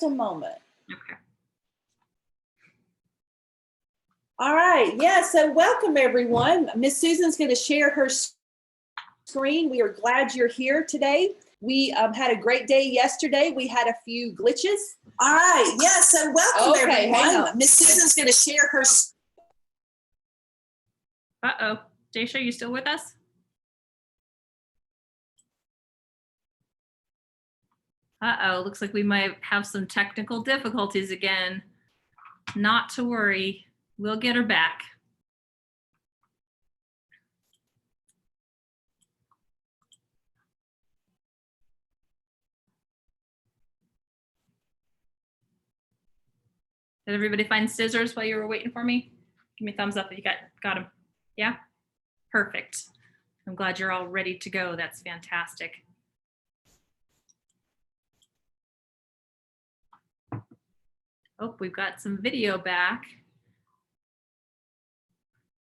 a moment. Okay. All right. Yeah. So welcome, everyone. Miss Susan's going to share her screen. We are glad you're here today. We had a great day yesterday. We had a few glitches. All right. Yeah. So welcome, everyone. Miss Susan's going to share her. Uh-oh. Daisha, you still with us? Uh-oh. Looks like we might have some technical difficulties again. Not to worry. We'll get her back. Did everybody find scissors while you were waiting for me? Give me a thumbs up if you got them. Yeah? Perfect. I'm glad you're all ready to go. That's fantastic. Oh, we've got some video back.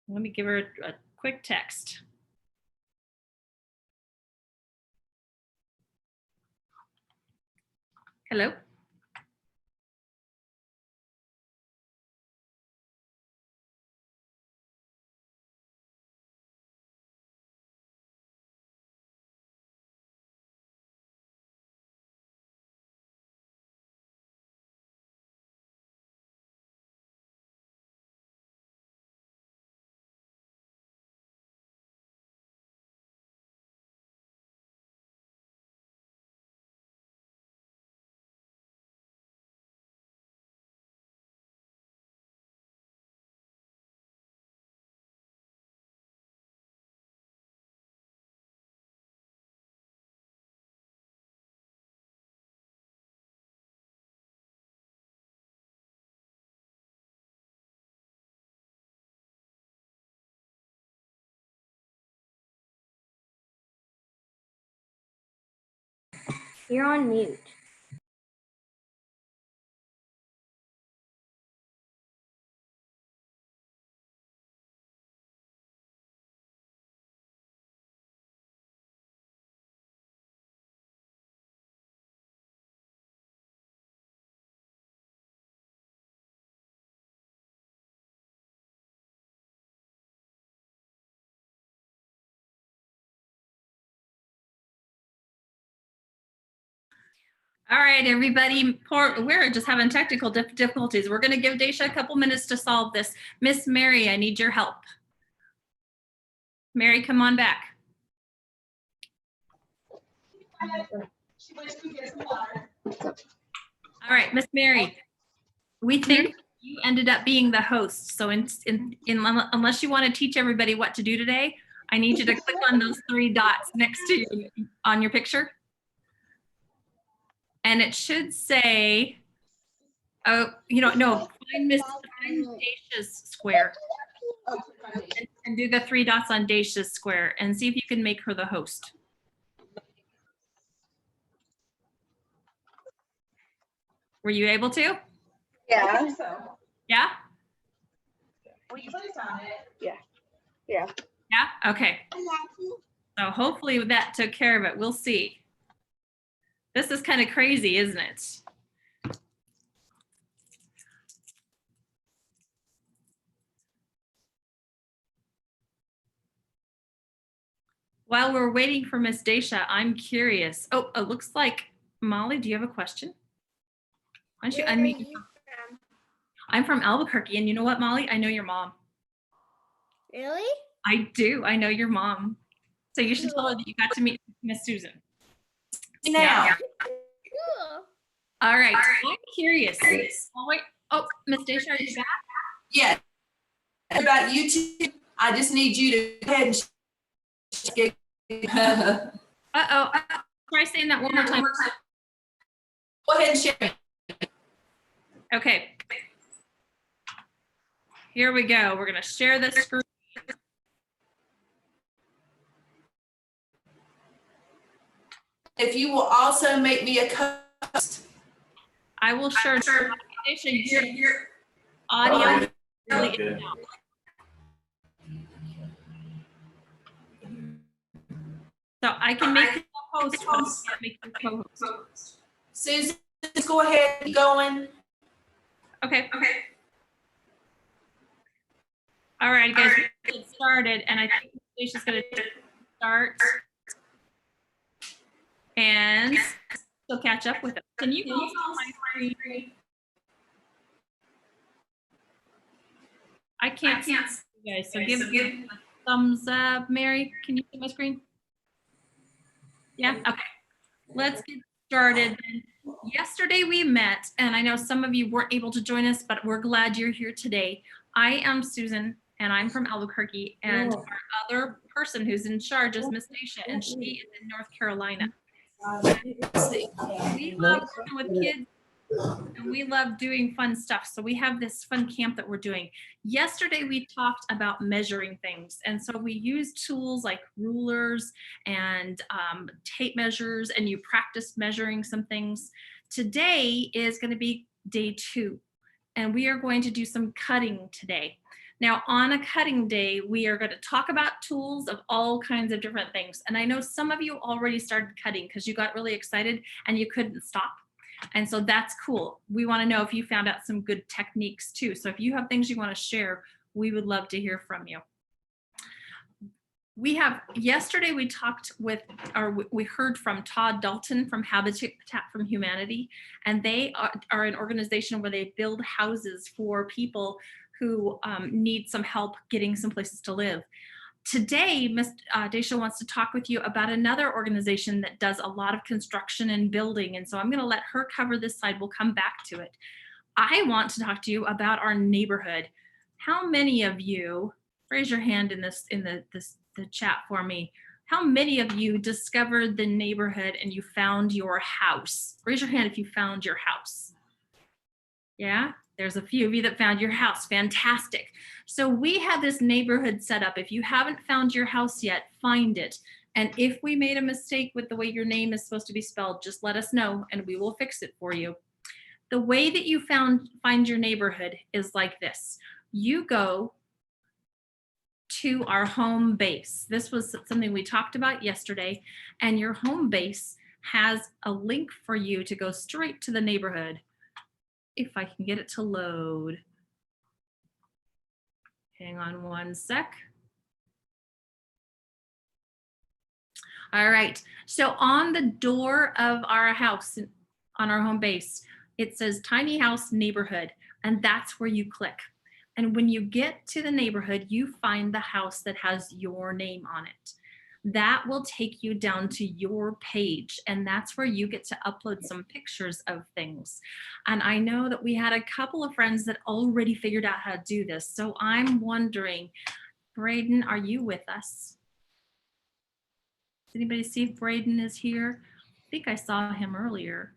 Let me give her a quick text. Hello? You're on mute. All right, everybody, we're just having technical difficulties. We're going to give Daisha a couple minutes to solve this. Miss Mary, I need your help. Mary, come on back. All right, Miss Mary, we think you ended up being the host. So unless you want to teach everybody what to do today, I need you to click on those 3 dots next to you on your picture. And it should say, oh, no, find Daisha's square. And do the 3 dots on Daisha's square and see if you can make her the host. Were you able to? Yeah. I think so. Yeah? When you clicked on it. Yeah. Yeah. Yeah? Okay. So hopefully that took care of it. We'll see. This is kind of crazy, isn't it? While we're waiting for Miss Daisha, I'm curious. Oh, it looks like, Molly, do you have a question? Why don't you unmute? I'm from Albuquerque, and you know what, Molly? I know your mom. Really? I do. I know your mom. So you should tell her that you got to meet Miss Susan. Now. Yeah. Cool. All right. I'm curious. Oh, wait. Oh, Miss Daisha, are you back? Yeah. About YouTube, I just need you to go ahead and Uh-oh. Try saying that one more time. go ahead and share. Okay. Here we go. We're going to share this screen. If you will also make me a host. I will share your audio. Really in and out. So I can make you a host, but I can't make you a co-host. Susan, just go ahead and keep going. Okay. All right, guys, we'll get started, and I think Stacia's going to start, and she'll catch up with us. Can you all see my screen? I can't see you guys, so give a thumbs up. Mary, can you see my screen? Yeah, okay. Let's get started. Yesterday we met, and I know some of you weren't able to join us, but we're glad you're here today. I am Susan, and I'm from Albuquerque, and our other person who's in charge is Miss Stacia, and she is in North Carolina. We love working with kids, and we love doing fun stuff. So we have this fun camp that we're doing. Yesterday, we talked about measuring things. And so we used tools like rulers and tape measures, and you practiced measuring some things. Today is going to be day 2, and we are going to do some cutting today. Now, on a cutting day, we are going to talk about tools of all kinds of different things. And I know some of you already started cutting because you got really excited and you couldn't stop. And so that's cool. We want to know if you found out some good techniques too. So if you have things you want to share, we would love to hear from you. Yesterday we talked with, or we heard from Todd Dalton from Habitat for Humanity, and they are an organization where they build houses for people who need some help getting some places to live. Today, Ms. Dacia wants to talk with you about another organization that does a lot of construction and building. And so I'm going to let her cover this side. We'll come back to it. I want to talk to you about our neighborhood. How many of you, raise your hand in the chat for me. How many of you discovered the neighborhood and you found your house? Raise your hand if you found your house. Yeah, there's a few of you that found your house. Fantastic. So we have this neighborhood set up. If you haven't found your house yet, find it. And if we made a mistake with the way your name is supposed to be spelled, just let us know and we will fix it for you. The way that you find your neighborhood is like this. You go to our home base. This was something we talked about yesterday, and your home base has a link for you to go straight to the neighborhood. If I can get it to load. Hang on one sec. All right, so on the door of our house, on our home base, it says Tiny House Neighborhood, and that's where you click. And when you get to the neighborhood, you find the house that has your name on it. That will take you down to your page, and that's where you get to upload some pictures of things. And I know that we had a couple of friends that already figured out how to do this. So I'm wondering, Braden, are you with us? Does anybody see if Braden is here? I think I saw him earlier.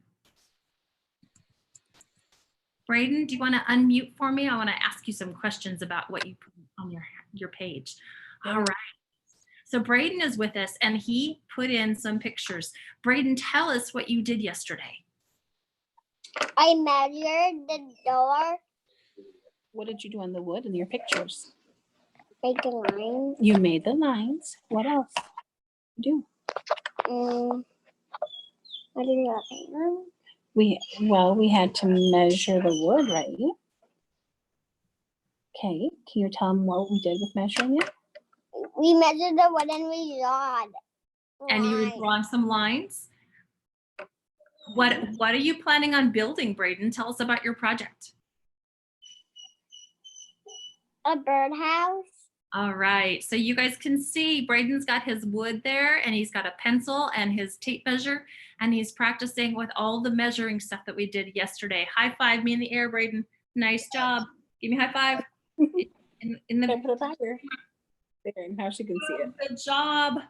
Braden, do you want to unmute for me? I want to ask you some questions about what you put on your page. All right. So Braden is with us, and he put in some pictures. Braden, tell us what you did yesterday. I measured the door. What did you do on the wood in your pictures? Make a line. You made the lines. What else? Do What did I we had to measure the wood, right? Okay, can you tell them what we did with measuring it? We measured the wood and we drawed. And you were drawing some lines. What are you planning on building, Braden? Tell us about your project. A birdhouse. All right, so you guys can see Braden's got his wood there, and he's got a pencil and his tape measure, and he's practicing with all the measuring stuff that we did yesterday. High five me in the air, Braden. Nice job. Give me a high five. In the Put it back here. There, and how she can see it. Good job.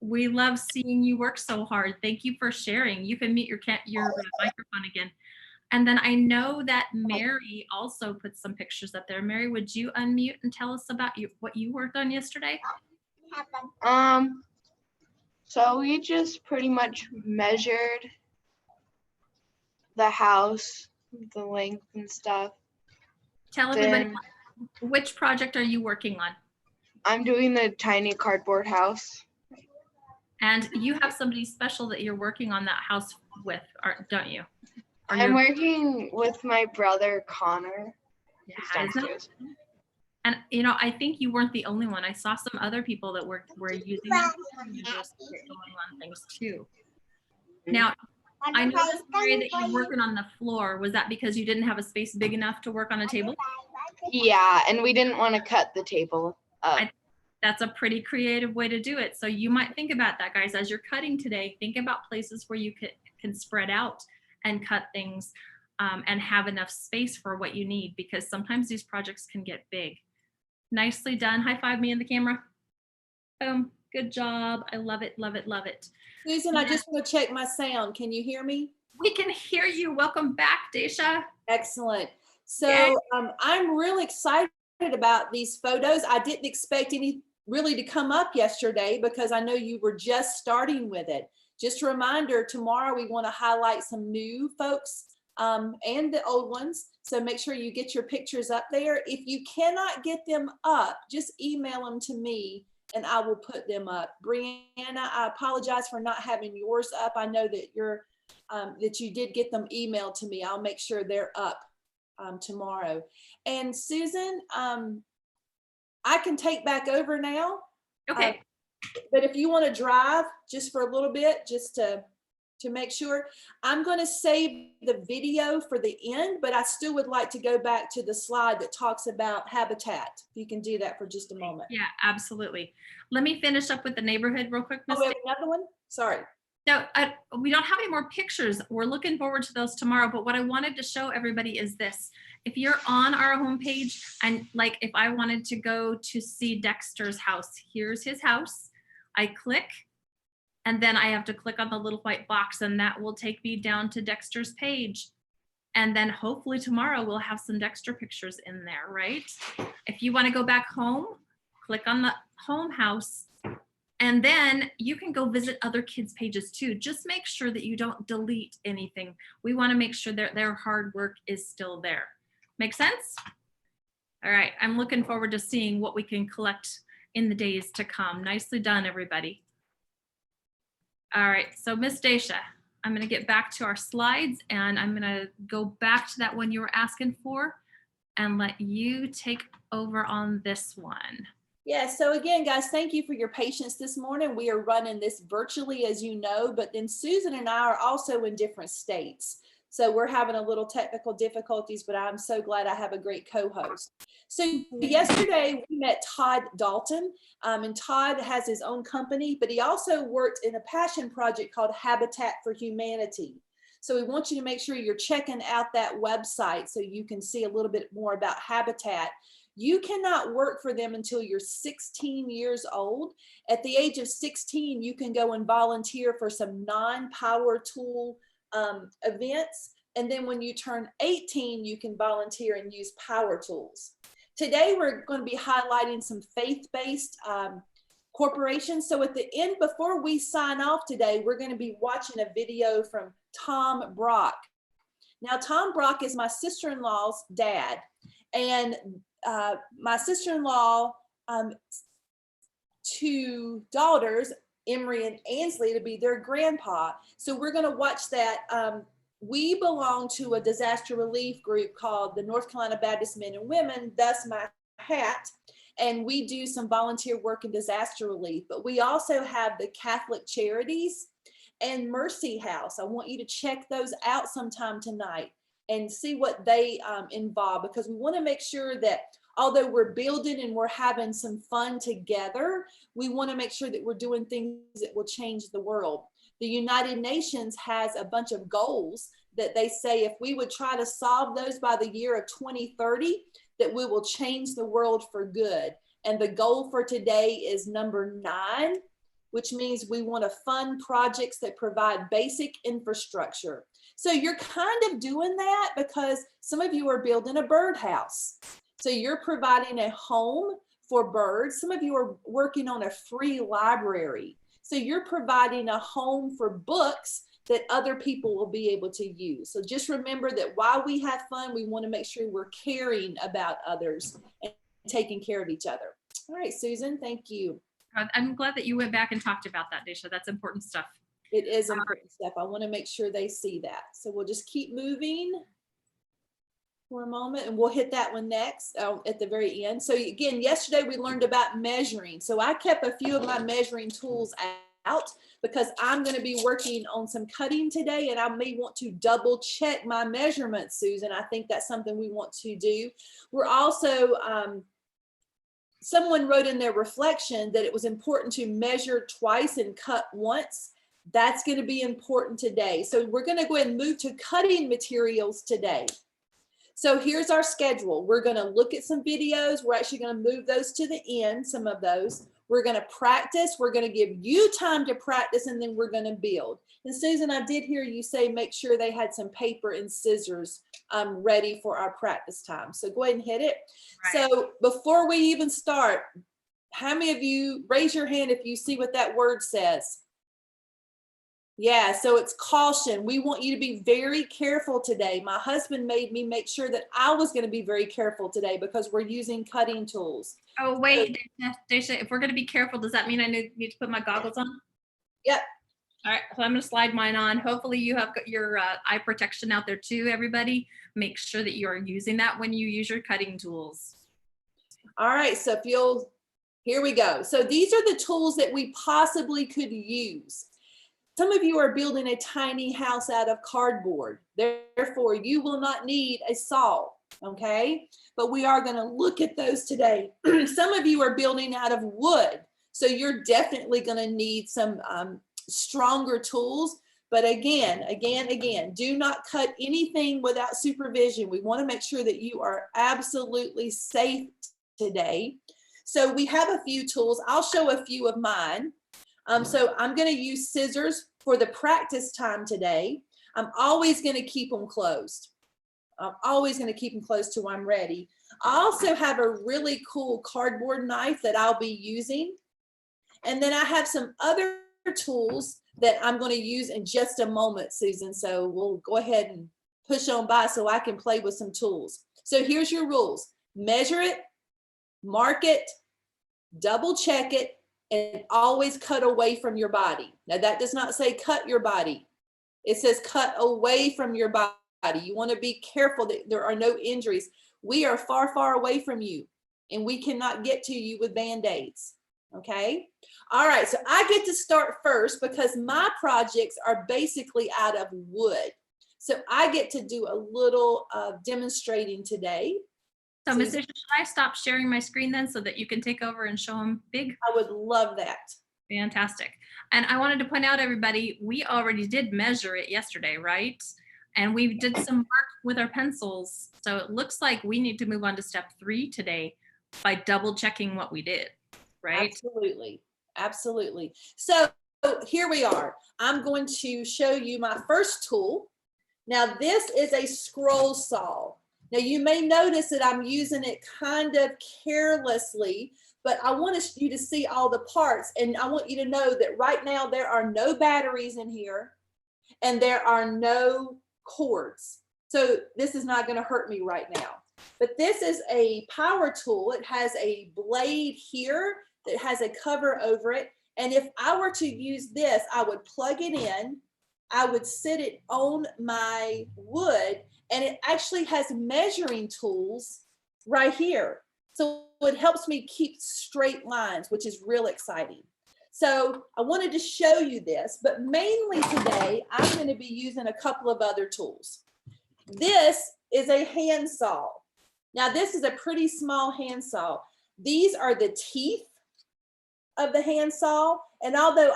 We love seeing you work so hard. Thank you for sharing. You can mute your microphone again. And then I know that Mary also put some pictures up there. Mary, would you unmute and tell us about what you worked on yesterday? So we just pretty much measured the house, the length and stuff. Tell everybody, which project are you working on? I'm doing the tiny cardboard house. And you have somebody special that you're working on that house with, don't you? Or I'm you're- working with my brother Connor. He's Yeah, isn't that- downstairs. And you know, I think you weren't the only one. I saw some other people that were using it. Just to get going on things too. Now, I noticed, Mary, that you're working on the floor. Was that because you didn't have a space big enough to work on a table? Yeah, and we didn't want to cut the table up. That's a pretty creative way to do it. So you might think about that, guys, as you're cutting today. Think about places where you can spread out and cut things and have enough space for what you need, because sometimes these projects can get big. Nicely done. High five me in the camera. Boom. Good job. I love it, love it, love it. Susan, I just want to check my sound. Can you hear me? We can hear you. Welcome back, Daisha. Excellent. So Yay. I'm really excited about these photos. I didn't expect any really to come up yesterday because I know you were just starting with it. Just a reminder, tomorrow we want to highlight some new folks and the old ones. So make sure you get your pictures up there. If you cannot get them up, just email them to me and I will put them up. Brianna, I apologize for not having yours up. I know that that you did get them emailed to me. I'll make sure they're up tomorrow. And Susan, I can take back over now. Okay. But if you want to drive just for a little bit, just to make sure, I'm going to save the video for the end, but I still would like to go back to the slide that talks about habitat. If you can do that for just a moment. Yeah, absolutely. Let me finish up with the neighborhood real quick, Oh, Miss. we have another one? Sorry. No, we don't have any more pictures. We're looking forward to those tomorrow. But what I wanted to show everybody is this. If you're on our homepage, and like if I wanted to go to see Dexter's house, here's his house. I click, and then I have to click on the little white box, and that will take me down to Dexter's page. And then hopefully tomorrow we'll have some Dexter pictures in there, right? If you want to go back home, click on the home house. And then you can go visit other kids' pages too. Just make sure that you don't delete anything. We want to make sure that their hard work is still there. Make sense? All right, I'm looking forward to seeing what we can collect in the days to come. Nicely done, everybody. All right, so Miss Daisha, I'm gonna get back to our slides and I'm gonna go back to that one you were asking for and let you take over on this one. Yeah, so again, guys, thank you for your patience this morning. We are running this virtually, as you know, but then Susan and I are also in different states. So we're having a little technical difficulties, but I'm so glad I have a great co-host. So yesterday we met Todd Dalton, and Todd has his own company, but he also worked in a passion project called Habitat for Humanity. So we want you to make sure you're checking out that website so you can see a little bit more about Habitat. You cannot work for them until you're 16 years old. At the age of 16, you can go and volunteer for some non-power tool events. And then when you turn 18, you can volunteer and use power tools. Today, we're going to be highlighting some faith-based corporations. So at the end, before we sign off today, we're going to be watching a video from Tom Brock. Now, Tom Brock is my sister-in-law's dad. And my sister-in-law, two daughters, Emery and Ansley, to be their grandpa. So we're going to watch that. We belong to a disaster relief group called the North Carolina Baptist Men and Women, thus my hat. And we do some volunteer work in disaster relief. But we also have the Catholic Charities and Mercy House. I want you to check those out sometime tonight and see what they involve, because we want to make sure that although we're building and we're having some fun together, we want to make sure that we're doing things that will change the world. The United Nations has a bunch of goals that they say if we would try to solve those by the year of 2030, that we will change the world for good. And the goal for today is number 9, which means we want to fund projects that provide basic infrastructure. So you're kind of doing that because some of you are building a birdhouse. So you're providing a home for birds. Some of you are working on a free library. So you're providing a home for books that other people will be able to use. So just remember that while we have fun, we want to make sure we're caring about others and taking care of each other. All right, Susan, thank you. I'm glad that you went back and talked about that, Daisha. That's important stuff. It is an important step. I want to make sure they see that. So we'll just keep moving for a moment and we'll hit that one next at the very end. So again, yesterday we learned about measuring. So I kept a few of my measuring tools out because I'm going to be working on some cutting today and I may want to double check my measurements, Susan. I think that's something we want to do. We're also, someone wrote in their reflection that it was important to measure twice and cut once. That's going to be important today. So we're going to go ahead and move to cutting materials today. So here's our schedule. We're going to look at some videos. We're actually going to move those to the end, some of those. We're going to practice. We're going to give you time to practice, and then we're going to build. And Susan, I did hear you say make sure they had some paper and scissors ready for our practice time. So go ahead and hit it. Right. So before we even start, how many of you, raise your hand if you see what that word says? Yeah, so it's caution. We want you to be very careful today. My husband made me make sure that I was going to be very careful today because we're using cutting tools. Oh, wait, Daisha, if we're going to be careful, does that mean I need to put my goggles on? Yep. All right, so I'm going to slide mine on. Hopefully you have got your eye protection out there too, everybody. Make sure that you are using that when you use your cutting tools. All right, so if you'll, here we go. So these are the tools that we possibly could use. Some of you are building a tiny house out of cardboard. Therefore, you will not need a saw, okay? But we are going to look at those today. Some of you are building out of wood, so you're definitely going to need some stronger tools. But again, do not cut anything without supervision. We want to make sure that you are absolutely safe today. So we have a few tools. I'll show a few of mine. So I'm going to use scissors for the practice time today. I'm always going to keep them closed. I'm always going to keep them closed till I'm ready. I also have a really cool cardboard knife that I'll be using. And then I have some other tools that I'm going to use in just a moment, Susan. So we'll go ahead and push on by so I can play with some tools. So here's your rules. Measure it, mark it, double check it, and always cut away from your body. Now that does not say cut your body. It says cut away from your body. You want to be careful that there are no injuries. We are far, far away from you and we cannot get to you with Band-Aids. Okay. All right. So I get to start first because my projects are basically out of wood. So I get to do a little demonstrating today. So Ms. Should I stop sharing my screen then so that you can take over and show them big? I would love that. Fantastic. And I wanted to point out, everybody, we already did measure it yesterday, right? And we did some work with our pencils. So it looks like we need to move on to step 3 today by double checking what we did, right? Absolutely. Absolutely. So here we are. I'm going to show you my first tool. Now this is a scroll saw. Now you may notice that I'm using it kind of carelessly, but I want you to see all the parts, and I want you to know that right now there are no batteries in here and there are no cords. So this is not going to hurt me right now. But this is a power tool. It has a blade here that has a cover over it. And if I were to use this, I would plug it in, I would sit it on my wood, and it actually has measuring tools right here. So it helps me keep straight lines, which is real exciting. So I wanted to show you this, but mainly today, I'm going to be using a couple of other tools. This is a handsaw. Now this is a pretty small handsaw. These are the teeth of the handsaw. And although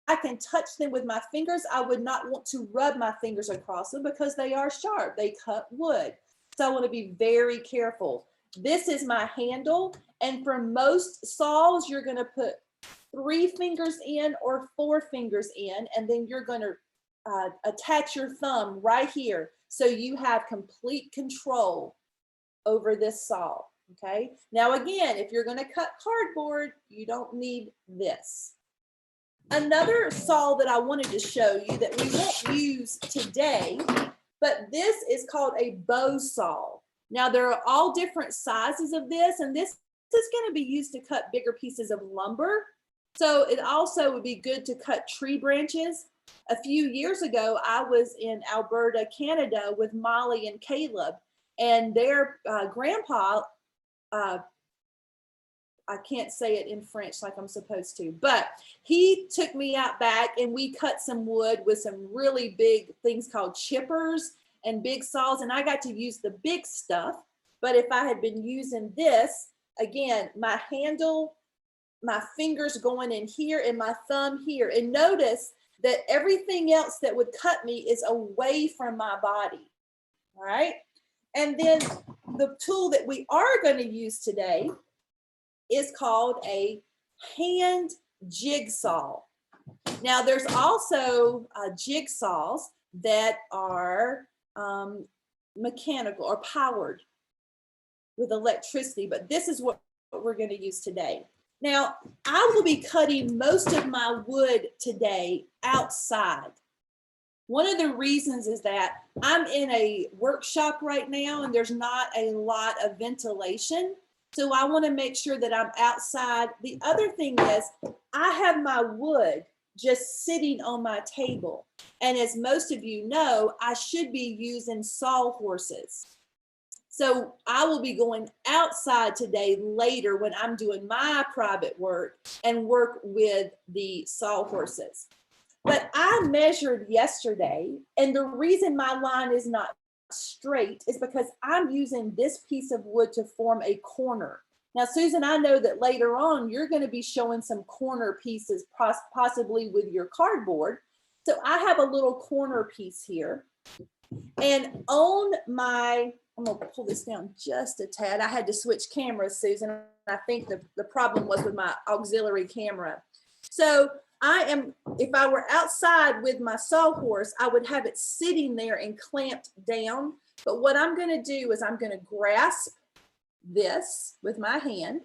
I can touch them with my fingers, I would not want to rub my fingers across them because they are sharp. They cut wood. So I want to be very careful. This is my handle. And for most saws, you're going to put 3 fingers in or 4 fingers in, and then you're going to attach your thumb right here. So you have complete control over this saw. Okay. Now, again, if you're going to cut cardboard, you don't need this. Another saw that I wanted to show you that we won't use today, but this is called a bow saw. Now there are all different sizes of this, and this is going to be used to cut bigger pieces of lumber. So it also would be good to cut tree branches. A few years ago, I was in Alberta, Canada with Molly and Caleb, and their grandpa, I can't say it in French like I'm supposed to, but he took me out back and we cut some wood with some really big things called chippers and big saws, and I got to use the big stuff. But if I had been using this, again, my handle, my fingers going in here and my thumb here, and notice that everything else that would cut me is away from my body, all right? And then the tool that we are going to use today is called a hand jigsaw. Now there's also jigsaws that are mechanical or powered with electricity, but this is what we're going to use today. Now, I will be cutting most of my wood today outside. One of the reasons is that I'm in a workshop right now and there's not a lot of ventilation. So I want to make sure that I'm outside. The other thing is I have my wood just sitting on my table. And as most of you know, I should be using sawhorses. So I will be going outside today later when I'm doing my private work and work with the sawhorses. But I measured yesterday, and the reason my line is not straight is because I'm using this piece of wood to form a corner. Now, Susan, I know that later on you're going to be showing some corner pieces, possibly with your cardboard. So I have a little corner piece here. And on my, I'm going to pull this down just a tad. I had to switch cameras, Susan. I think the problem was with my auxiliary camera. So I am, if I were outside with my sawhorse, I would have it sitting there and clamped down. But what I'm going to do is I'm going to grasp this with my hand,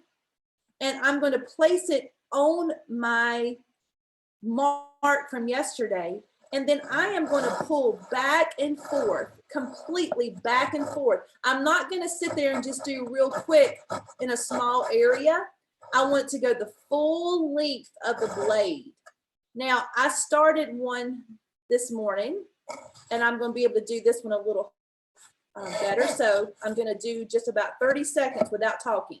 and I'm going to place it on my mark from yesterday. And then I am going to pull back and forth, completely back and forth. I'm not going to sit there and just do real quick in a small area. I want to go the full length of the blade. Now, I started one this morning, and I'm going to be able to do this one a little better. So I'm going to do just about 30 seconds without talking.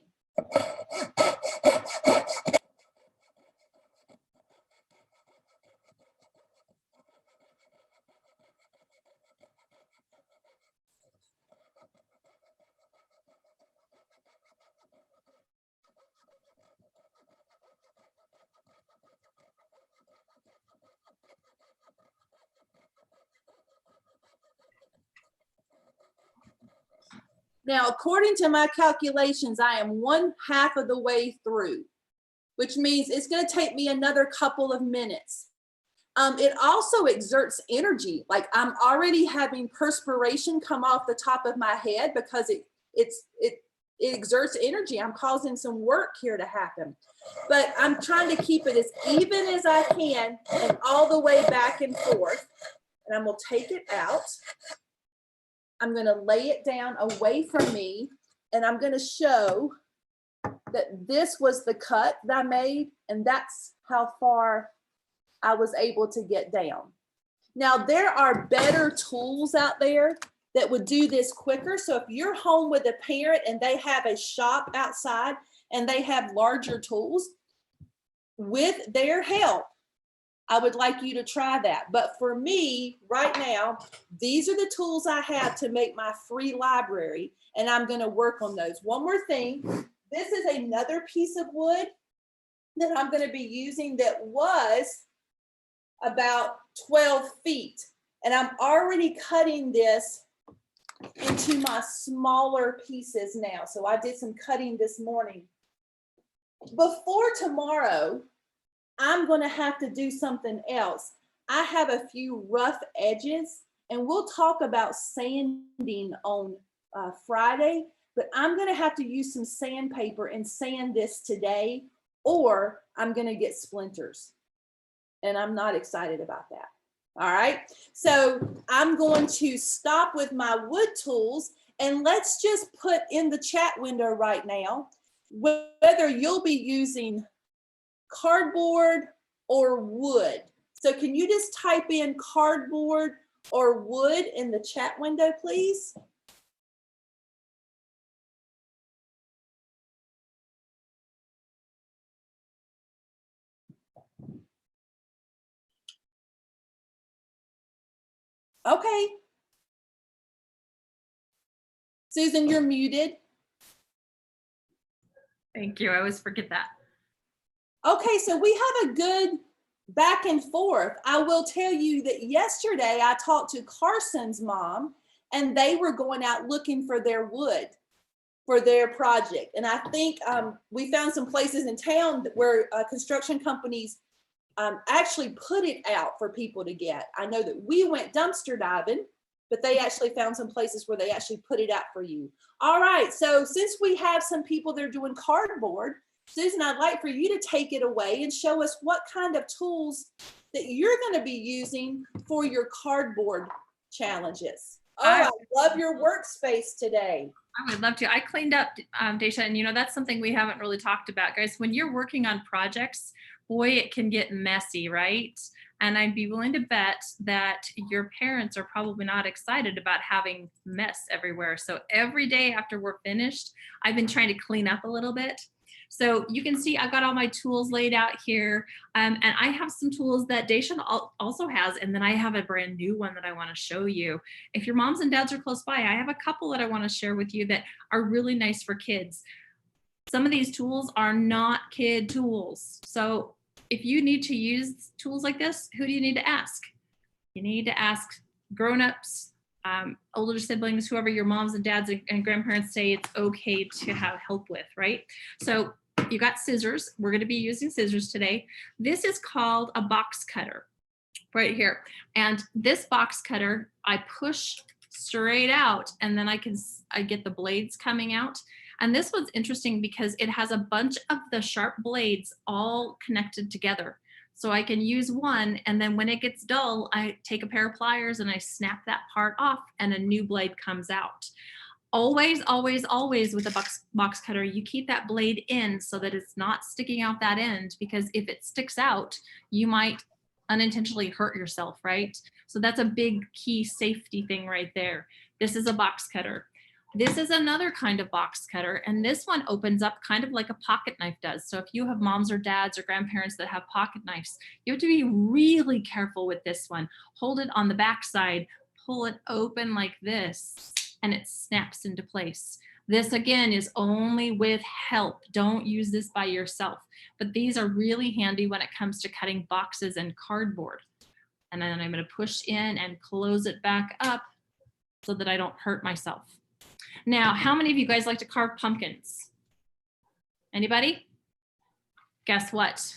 Now, according to my calculations, I am 1/2 of the way through, which means it's going to take me another couple of minutes. It also exerts energy. Like I'm already having perspiration come off the top of my head because it exerts energy. I'm causing some work here to happen. But I'm trying to keep it as even as I can and all the way back and forth. And I'm going to take it out. I'm going to lay it down away from me, and I'm going to show that this was the cut that I made, and that's how far I was able to get down. Now, there are better tools out there that would do this quicker. So if you're home with a parent and they have a shop outside and they have larger tools, with their help, I would like you to try that. But for me, right now, these are the tools I have to make my free library, and I'm going to work on those. One more thing, this is another piece of wood that I'm going to be using that was about 12 feet. And I'm already cutting this into my smaller pieces now. So I did some cutting this morning. Before tomorrow, I'm going to have to do something else. I have a few rough edges, and we'll talk about sanding on Friday, but I'm going to have to use some sandpaper and sand this today, or I'm going to get splinters, and I'm not excited about that. All right, so I'm going to stop with my wood tools, and let's just put in the chat window right now whether you'll be using cardboard or wood. So can you just type in cardboard or wood in the chat window, please? Okay. Susan, you're muted. Thank you. I always forget that. Okay, so we have a good back and forth. I will tell you that yesterday I talked to Carson's mom, and they were going out looking for their wood for their project. And I think we found some places in town where construction companies actually put it out for people to get. I know that we went dumpster diving, but they actually found some places where they actually put it out for you. All right, so since we have some people that are doing cardboard, Susan, I'd like for you to take it away and show us what kind of tools that you're going to be using for your cardboard challenges. Oh, I love your workspace today. I would love to. I cleaned up, Daisha, and you know, that's something we haven't really talked about, guys. When you're working on projects, boy, it can get messy, right? And I'd be willing to bet that your parents are probably not excited about having mess everywhere. So every day after we're finished, I've been trying to clean up a little bit. So you can see I've got all my tools laid out here. And I have some tools that Daisha also has. And then I have a brand new one that I want to show you. If your moms and dads are close by, I have a couple that I want to share with you that are really nice for kids. Some of these tools are not kid tools. So if you need to use tools like this, who do you need to ask? You need to ask grown-ups, older siblings, whoever your moms and dads and grandparents say it's okay to have help with, right? So you got scissors. We're going to be using scissors today. This is called a box cutter right here. And this box cutter, I push straight out, and then I get the blades coming out. And this one's interesting because it has a bunch of the sharp blades all connected together. So I can use one, and then when it gets dull, I take a pair of pliers and I snap that part off and a new blade comes out. Always, always, always with a box cutter, you keep that blade in so that it's not sticking out that end, because if it sticks out, you might unintentionally hurt yourself, right? So that's a big key safety thing right there. This is a box cutter. This is another kind of box cutter, and this one opens up kind of like a pocket knife does. So if you have moms or dads or grandparents that have pocket knives, you have to be really careful with this one. Hold it on the back side, pull it open like this, and it snaps into place. This again is only with help. Don't use this by yourself, but these are really handy when it comes to cutting boxes and cardboard. And then I'm going to push in and close it back up so that I don't hurt myself. Now, how many of you guys like to carve pumpkins? Anybody? Guess what?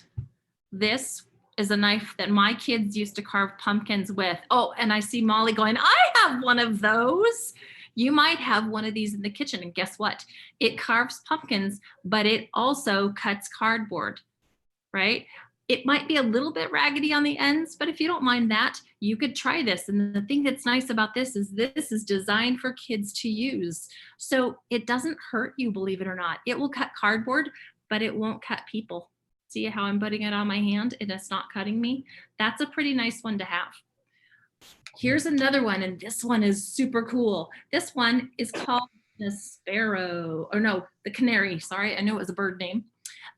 This is a knife that my kids used to carve pumpkins with. Oh, and I see Molly going, I have one of those. You might have one of these in the kitchen, and guess what? It carves pumpkins, but it also cuts cardboard, right? It might be a little bit raggedy on the ends, but if you don't mind that, you could try this. And the thing that's nice about this is designed for kids to use. So it doesn't hurt you, believe it or not. It will cut cardboard, but it won't cut people. See how I'm putting it on my hand and it's not cutting me? That's a pretty nice one to have. Here's another one, and this one is super cool. This one is called the sparrow, or no, the canary. Sorry, I know it was a bird name.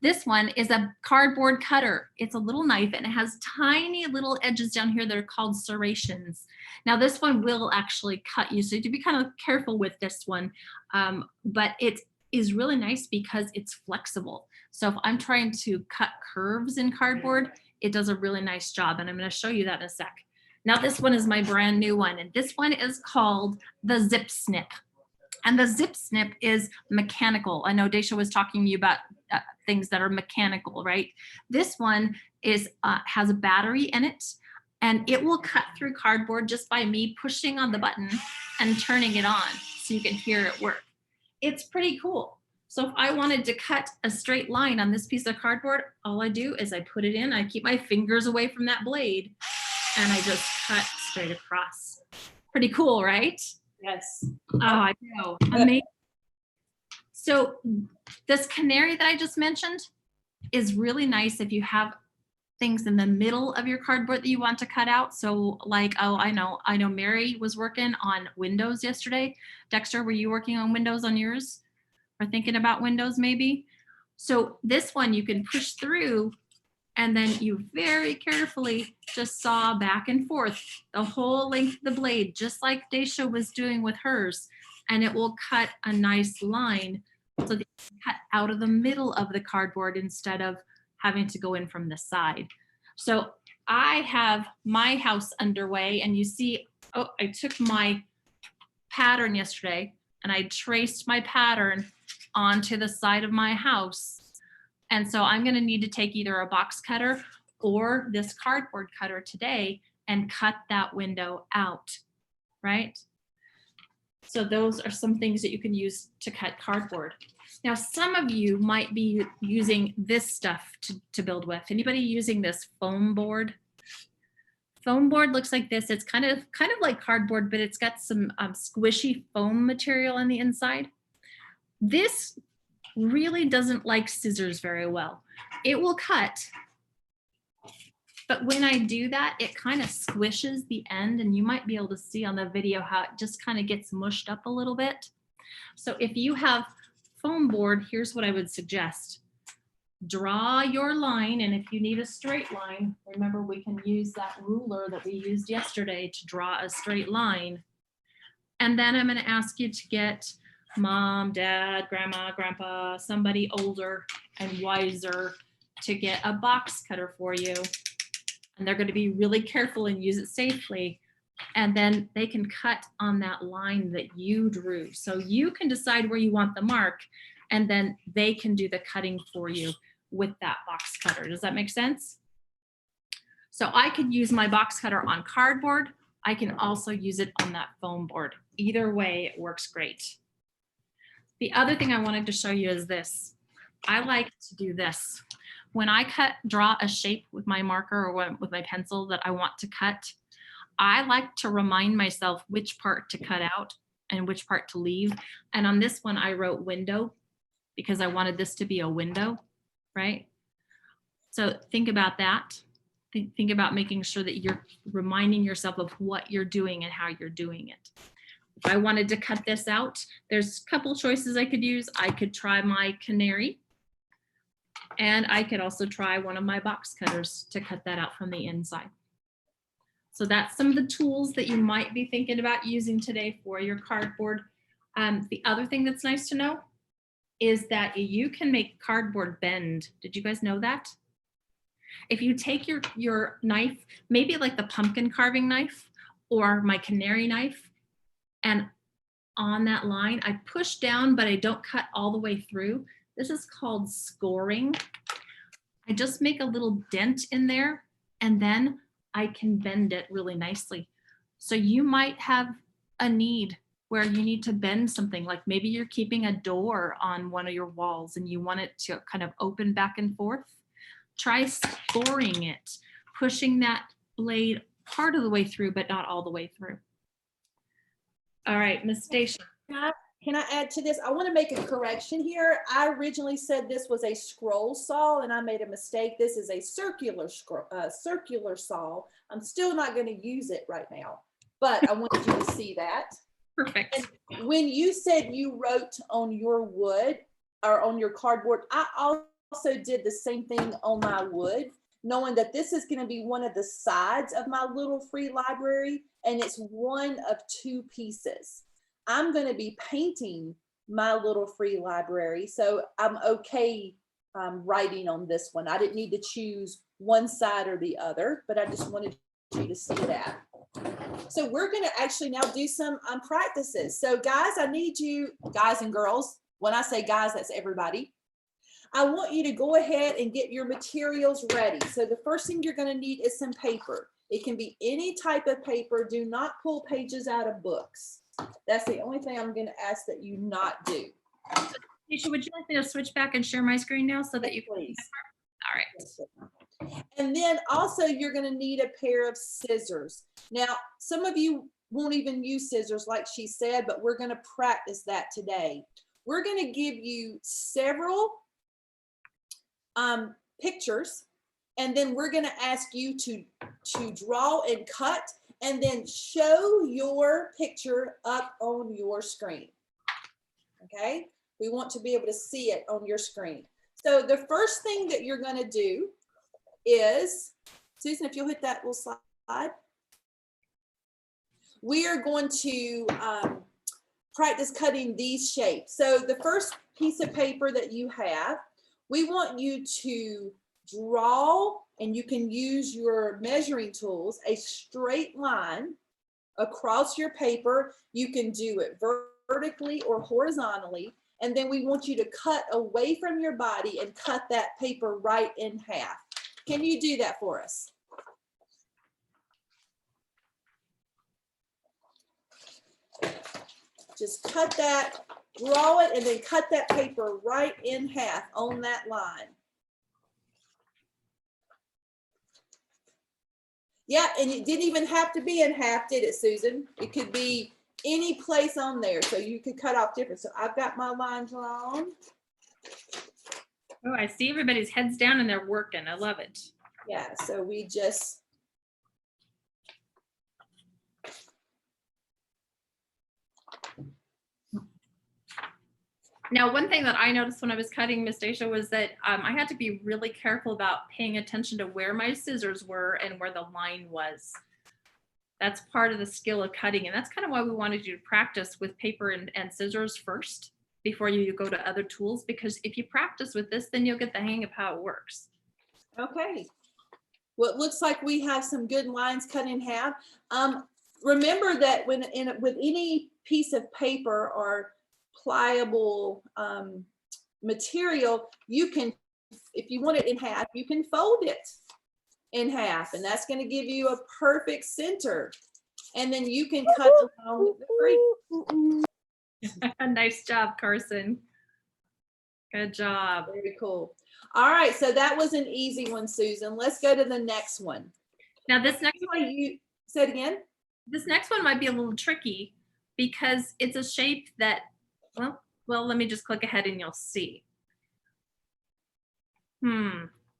This one is a cardboard cutter. It's a little knife and it has tiny little edges down here that are called serrations. Now this one will actually cut you, so you have to be kind of careful with this one, but it is really nice because it's flexible. So if I'm trying to cut curves in cardboard, it does a really nice job, and I'm going to show you that in a sec. Now this one is my brand new one, and this one is called the Zip Snip. And the Zip Snip is mechanical. I know Daisha was talking to you about things that are mechanical, right? This one is has a battery in it, and it will cut through cardboard just by me pushing on the button and turning it on so you can hear it work. It's pretty cool. So if I wanted to cut a straight line on this piece of cardboard, all I do is I put it in, I keep my fingers away from that blade, and I just cut straight across. Pretty cool, right? Yes. Oh, I know. Amazing. So this canary that I just mentioned is really nice if you have things in the middle of your cardboard that you want to cut out. So like, oh, I know Mary was working on windows yesterday. Dexter, were you working on windows on yours? Or thinking about windows maybe? So this one you can push through, and then you very carefully just saw back and forth the whole length of the blade, just like Daisha was doing with hers. And it will cut a nice line so that you can cut out of the middle of the cardboard instead of having to go in from the side. So I have my house underway, and you see, oh, I took my pattern yesterday and I traced my pattern onto the side of my house. And so I'm going to need to take either a box cutter or this cardboard cutter today and cut that window out, right? So those are some things that you can use to cut cardboard. Now, some of you might be using this stuff to build with. Anybody using this foam board? Foam board looks like this. It's kind of like cardboard, but it's got some squishy foam material on the inside. This really doesn't like scissors very well. It will cut, but when I do that, it kind of squishes the end, and you might be able to see on the video how it just kind of gets mushed up a little bit. So if you have foam board, here's what I would suggest. Draw your line, and if you need a straight line, remember we can use that ruler that we used yesterday to draw a straight line. And then I'm going to ask you to get mom, dad, grandma, grandpa, somebody older and wiser to get a box cutter for you. And they're going to be really careful and use it safely. And then they can cut on that line that you drew. So you can decide where you want the mark, and then they can do the cutting for you with that box cutter. Does that make sense? So I could use my box cutter on cardboard. I can also use it on that foam board. Either way, it works great. The other thing I wanted to show you is this. I like to do this. When I draw a shape with my marker or with my pencil that I want to cut, I like to remind myself which part to cut out and which part to leave. And on this one, I wrote window because I wanted this to be a window, right? So think about that. Think about making sure that you're reminding yourself of what you're doing and how you're doing it. If I wanted to cut this out, there's a couple choices I could use. I could try my canary, and I could also try one of my box cutters to cut that out from the inside. So that's some of the tools that you might be thinking about using today for your cardboard. The other thing that's nice to know is that you can make cardboard bend. Did you guys know that? If you take your knife, maybe like the pumpkin carving knife or my canary knife, and on that line, I push down, but I don't cut all the way through. This is called scoring. I just make a little dent in there, and then I can bend it really nicely. So you might have a need where you need to bend something, like maybe you're keeping a door on one of your walls and you want it to kind of open back and forth. Try scoring it, pushing that blade part of the way through, but not all the way through. All right, Miss Stacia. Can I add to this? I want to make a correction here. I originally said this was a scroll saw, and I made a mistake. This is a circular saw. I'm still not going to use it right now, but I wanted you to see that. Perfect. And when you said you wrote on your wood or on your cardboard, I also did the same thing on my wood, knowing that this is going to be one of the sides of my little free library, and it's one of two pieces. I'm going to be painting my little free library, so I'm okay writing on this one. I didn't need to choose one side or the other, but I just wanted you to see that. So we're going to actually now do some practices. So guys, I need you, guys and girls, when I say guys, that's everybody. I want you to go ahead and get your materials ready. So the first thing you're going to need is some paper. It can be any type of paper. Do not pull pages out of books. That's the only thing I'm going to ask that you not do. Tisha, would you like me to switch back and share my screen now so that you can? Please. All right. And then also you're going to need a pair of scissors. Now, some of you won't even use scissors like she said, but we're going to practice that today. We're going to give you several pictures, And then we're going to ask you to draw and cut, and then show your picture up on your screen. Okay? We want to be able to see it on your screen. So the first thing that you're going to do is, Susan, if you'll hit that little slide. We are going to practice cutting these shapes. So the first piece of paper that you have, we want you to draw, and you can use your measuring tools, a straight line across your paper. You can do it vertically or horizontally. And then we want you to cut away from your body and cut that paper right in half. Can you do that for us? Just cut that, draw it, and then cut that paper right in half on that line. Yeah, and it didn't even have to be in half, did it, Susan? It could be any place on there, so you could cut off different. So I've got my line drawn. Oh, I see everybody's heads down and they're working. I love it. Yeah, so we just. Now, one thing that I noticed when I was cutting, Miss Dacia, was that I had to be really careful about paying attention to where my scissors were and where the line was. That's part of the skill of cutting. And that's kind of why we wanted you to practice with paper and scissors first before you go to other tools, because if you practice with this, then you'll get the hang of how it works. Okay. Well, it looks like we have some good lines cut in half. Remember that with any piece of paper or pliable material, you can, if you want it in half, you can fold it in half, and that's going to give you a perfect center. And then you can cut along the crease. Nice job, Carson. Good job. Very cool. All right, so that was an easy one, Susan. Let's go to the next one. Now this next one, You said again? this next one might be a little tricky because it's a shape that, well, let me just click ahead and you'll see.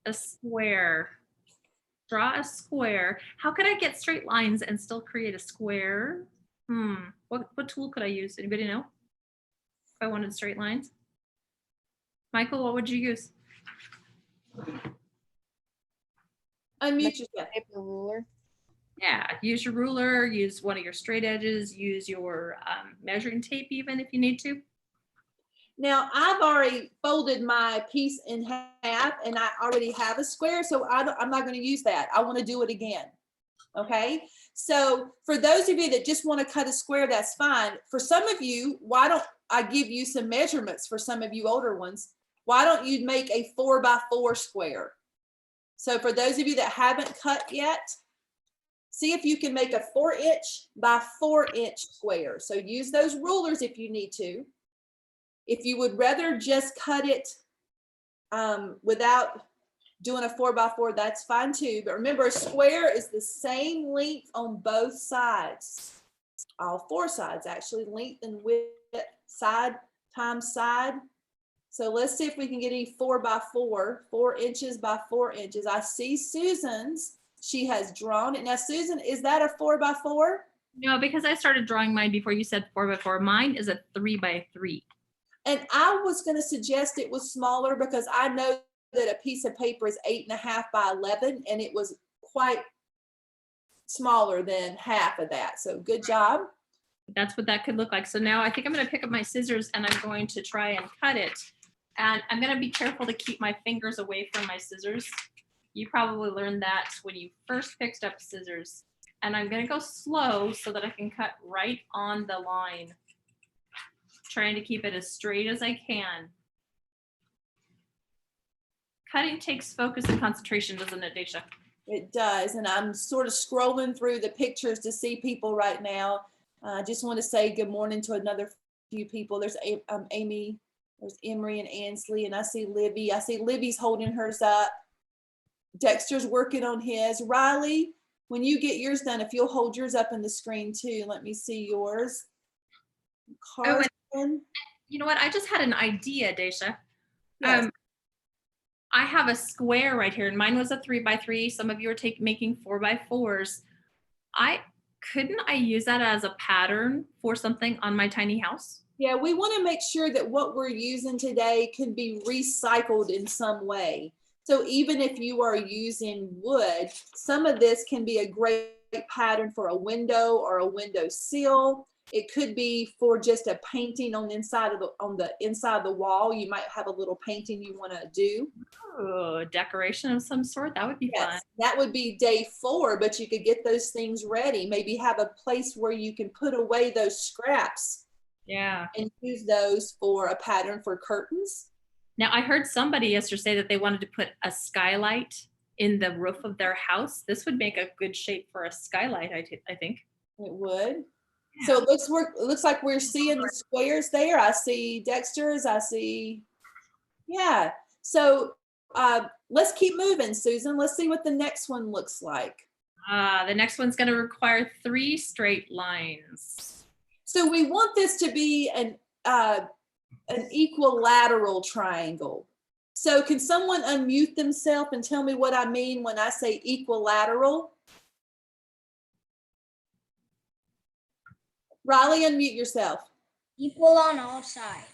A square. Draw a square. How could I get straight lines and still create a square? What tool could I use? Anybody know? If I wanted straight lines. Michael, what would you use? Unmute yourself. Paper ruler. Yeah, use your ruler, use one of your straight edges, use your measuring tape even if you need to. Now, I've already folded my piece in half and I already have a square, so I'm not going to use that. I want to do it again. Okay, so for those of you that just want to cut a square, that's fine. For some of you, why don't I give you some measurements for some of you older ones? Why don't you make a 4x4 square? So for those of you that haven't cut yet, see if you can make a 4-inch by 4-inch square. So use those rulers if you need to. If you would rather just cut it without doing a 4x4, that's fine too. But remember, a square is the same length on both sides. All 4 sides, actually, length and width, side times side. So let's see if we can get a 4x4, 4 inches by 4 inches. I see Susan's. She has drawn it. Now, Susan, is that a 4x4? No, because I started drawing mine before you said 4x4. Mine is a 3x3. And I was going to suggest it was smaller because I know that a piece of paper is 8.5 by 11, and it was quite smaller than half of that. So good job. That's what that could look like. So now I think I'm going to pick up my scissors and I'm going to try and cut it. And I'm going to be careful to keep my fingers away from my scissors. You probably learned that when you first picked up scissors. And I'm going to go slow so that I can cut right on the line. Trying to keep it as straight as I can. Cutting takes focus and concentration, doesn't it, Dacia? It does. And I'm sort of scrolling through the pictures to see people right now. I just want to say good morning to another few people. There's Amy, there's Emery and Ansley, and I see Libby. I see Libby's holding hers up. Dexter's working on his. Riley, when you get yours done, if you'll hold yours up in the screen too, let me see yours. Carson. You know what? I just had an idea, Dacia. Yes. I have a square right here, and mine was a 3x3. Some of you are making 4x4s. Couldn't I use that as a pattern for something on my tiny house? Yeah, we want to make sure that what we're using today can be recycled in some way. So even if you are using wood, some of this can be a great pattern for a window or a window sill. It could be for just a painting on the inside of the wall. You might have a little painting you want to do. Oh, decoration of some sort. That would be fun. Yes, that would be day 4, but you could get those things ready. Maybe have a place where you can put away those scraps. Yeah. And use those for a pattern for curtains. Now, I heard somebody yesterday say that they wanted to put a skylight in the roof of their house. This would make a good shape for a skylight, I think. It would. Yeah. So it looks like we're seeing the squares there. I see Dexter's, I see, yeah. So let's keep moving, Susan. Let's see what the next one looks like. The next one's going to require 3 straight lines. So we want this to be an equilateral triangle. So can someone unmute themselves and tell me what I mean when I say equilateral? Riley, unmute yourself. Equal on all sides.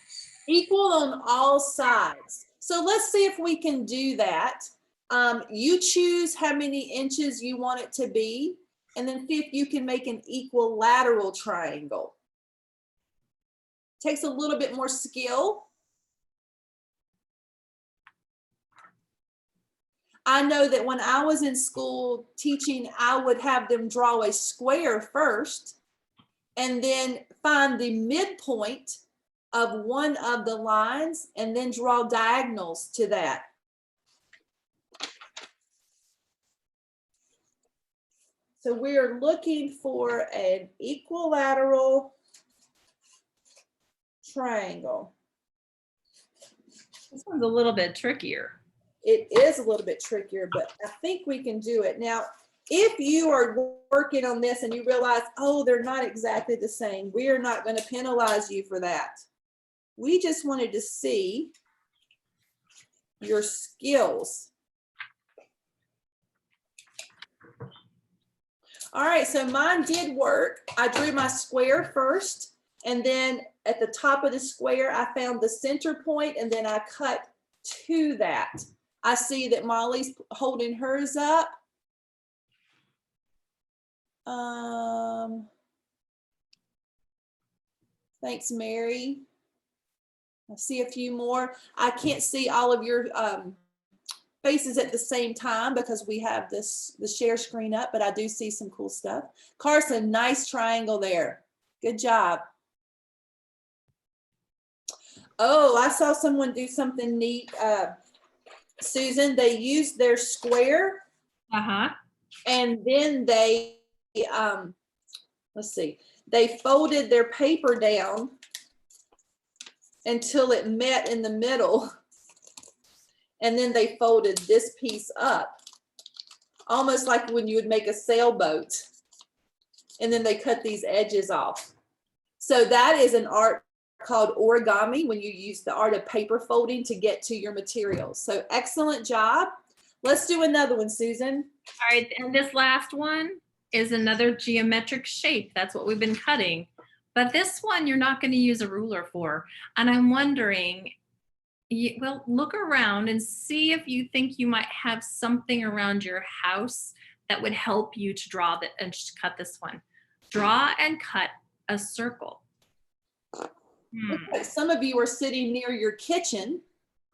Equal on all sides. So let's see if we can do that. You choose how many inches you want it to be, and then see if you can make an equilateral triangle. Takes a little bit more skill. I know that when I was in school teaching, I would have them draw a square first and then find the midpoint of one of the lines and then draw diagonals to that. So we're looking for an equilateral triangle. This one's a little bit trickier. It is a little bit trickier, but I think we can do it. Now, if you are working on this and you realize, oh, they're not exactly the same, we are not going to penalize you for that. We just wanted to see your skills. All right, so mine did work. I drew my square first, and then at the top of the square, I found the center point, and then I cut to that. I see that Molly's holding hers up. Thanks, Mary. I see a few more. I can't see all of your faces at the same time because we have the share screen up, but I do see some cool stuff. Carson, nice triangle there. Good job. Oh, I saw someone do something neat. Susan, they used their square and then they, let's see, they folded their paper down until it met in the middle. And then they folded this piece up, almost like when you would make a sailboat. And then they cut these edges off. So that is an art called origami, when you use the art of paper folding to get to your materials. So excellent job. Let's do another one, Susan. All right, and this last one is another geometric shape. That's what we've been cutting. But this one you're not going to use a ruler for. And I'm wondering, well, look around and see if you think you might have something around your house that would help you to draw that and cut this one. Draw and cut a circle. Some of you are sitting near your kitchen,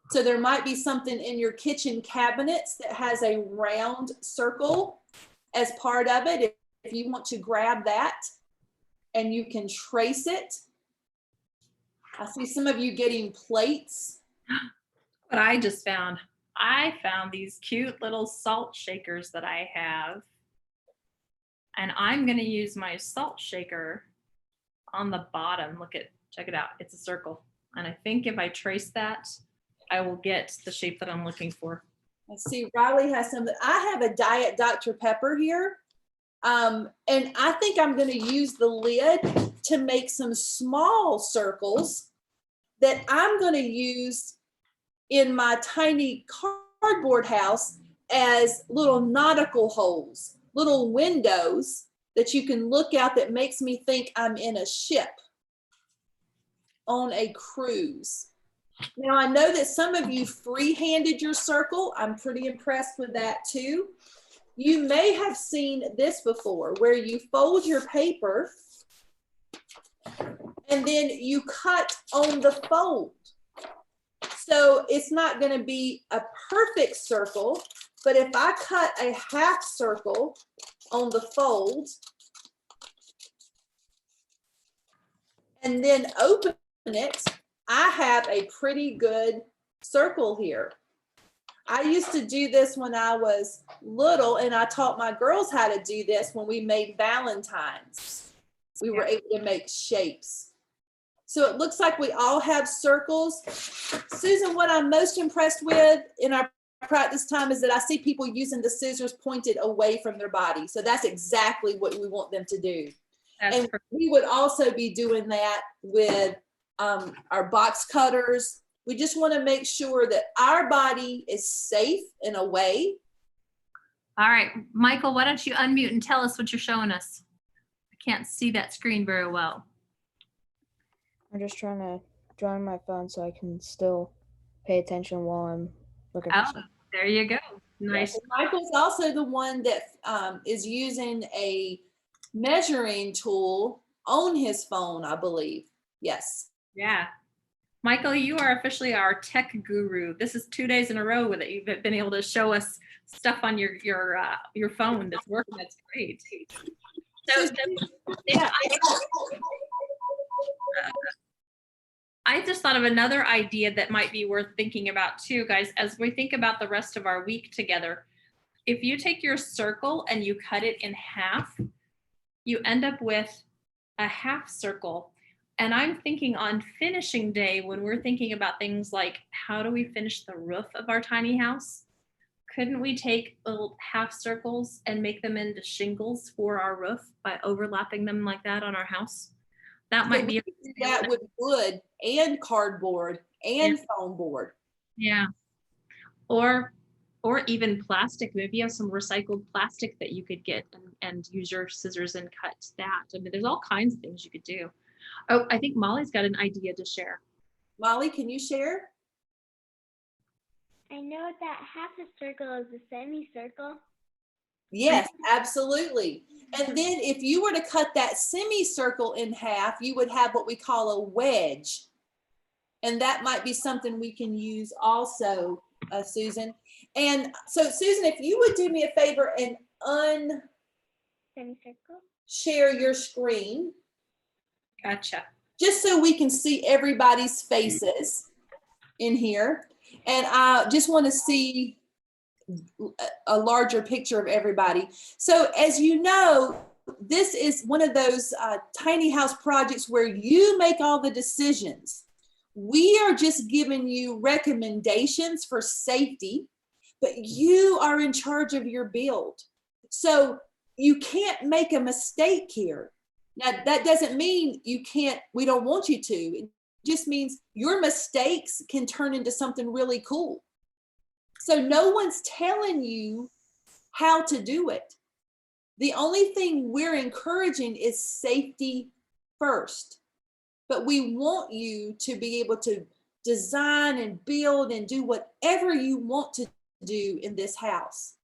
so there might be something in your kitchen cabinets that has a round circle as part of it. If you want to grab that and you can trace it. I see some of you getting plates. What I just found. I found these cute little salt shakers that I have. And I'm going to use my salt shaker on the bottom. Check it out. It's a circle. And I think if I trace that, I will get the shape that I'm looking for. I see Riley has some. I have a Diet Dr. Pepper here. And I think I'm going to use the lid to make some small circles that I'm going to use in my tiny cardboard house as little nautical holes, little windows that you can look out that makes me think I'm in a ship on a cruise. Now, I know that some of you free-handed your circle. I'm pretty impressed with that too. You may have seen this before, where you fold your paper and then you cut on the fold. So it's not going to be a perfect circle, but if I cut a half circle on the fold and then open it, I have a pretty good circle here. I used to do this when I was little, and I taught my girls how to do this when we made Valentines. We were able to make shapes. So it looks like we all have circles. Susan, what I'm most impressed with in our practice time is that I see people using the scissors pointed away from their body. So that's exactly what we want them to do. And we would also be doing that with our box cutters. We just want to make sure that our body is safe in a way. All right, Michael, why don't you unmute and tell us what you're showing us? I can't see that screen very well. I'm just trying to draw on my phone so I can still pay attention while I'm looking for Oh, something. there you go. Nice. And Michael's also the one that is using a measuring tool on his phone, I believe. Yes. Yeah. Michael, you are officially our tech guru. This is 2 days in a row that you've been able to show us stuff on your phone that's working. That's great. So, Yeah. I just thought of another idea that might be worth thinking about too, guys, as we think about the rest of our week together. If you take your circle and you cut it in half, you end up with a half circle. And I'm thinking on finishing day, when we're thinking about things like, how do we finish the roof of our tiny house? Couldn't we take little half circles and make them into shingles for our roof by overlapping them like that on our house? That might be that with wood and cardboard and foam board. Yeah. Or even plastic. Maybe you have some recycled plastic that you could get and use your scissors and cut that. I mean, there's all kinds of things you could do. Oh, I think Molly's got an idea to share. Molly, can you share? I know that half a circle is a semicircle. Yes, absolutely. And then if you were to cut that semicircle in half, you would have what we call a wedge. And that might be something we can use also, Susan. And so, Susan, if you would do me a favor and Semicircle. share your screen. Gotcha. Just so we can see everybody's faces in here. And I just want to see a larger picture of everybody. So as you know, this is one of those tiny house projects where you make all the decisions. We are just giving you recommendations for safety, but you are in charge of your build. So you can't make a mistake here. Now, that doesn't mean you can't, we don't want you to. It just means your mistakes can turn into something really cool. So no one's telling you how to do it. The only thing we're encouraging is safety first. But we want you to be able to design and build and do whatever you want to do in this house.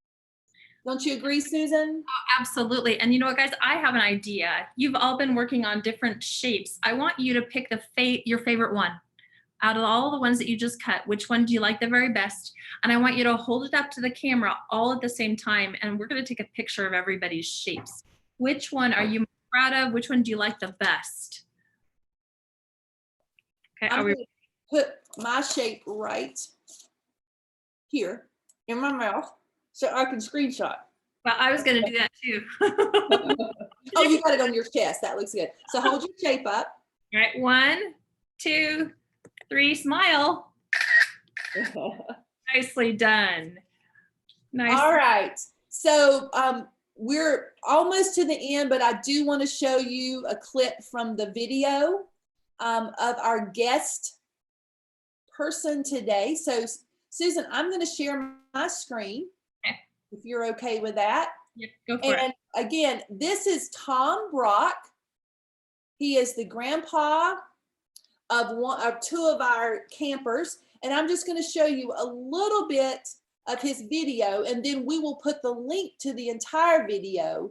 Don't you agree, Susan? Oh, absolutely. And you know what, guys, I have an idea. You've all been working on different shapes. I want you to pick your favorite one. Out of all the ones that you just cut, which one do you like the very best? And I want you to hold it up to the camera all at the same time. And we're going to take a picture of everybody's shapes. Which one are you proud of? Which one do you like the best? Okay, I'm going to put my shape right here in my mouth so I can screenshot. Well, I was going to do that too. Oh, you got it on your chest. That looks good. So hold your shape up. All right, 1, 2, 3, smile. Nicely done. Nice. All right. So we're almost to the end, but I do want to show you a clip from the video of our guest person today. So Susan, I'm going to share my screen, Okay. if you're okay with that. Yep, go for it. And again, this is Tom Brock. He is the grandpa of two of our campers. And I'm just going to show you a little bit of his video, and then we will put the link to the entire video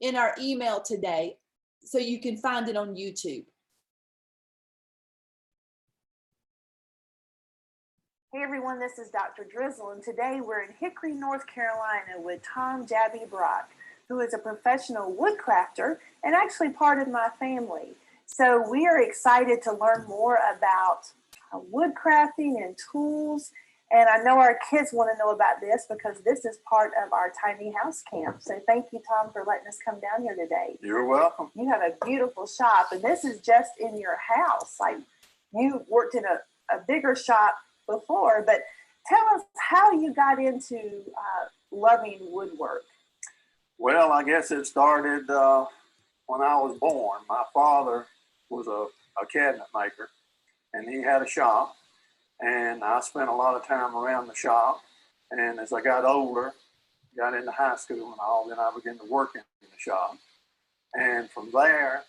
in our email today, so you can find it on YouTube. Hey everyone, this is Dr. Drizzle, and today we're in Hickory, North Carolina with Tom Jabby Brock, who is a professional woodcrafter and actually part of my family. So we are excited to learn more about woodcrafting and tools. And I know our kids want to know about this because this is part of our tiny house camp. So thank you, Tom, for letting us come down here today. You're welcome. You have a beautiful shop, and this is just in your house. Like, you worked in a bigger shop before, but tell us how you got into loving woodwork. Well, I guess it started when I was born. My father was a cabinet maker, and he had a shop, and I spent a lot of time around the shop. And as I got older, got into high school and all, then I began to work in the shop. And from there,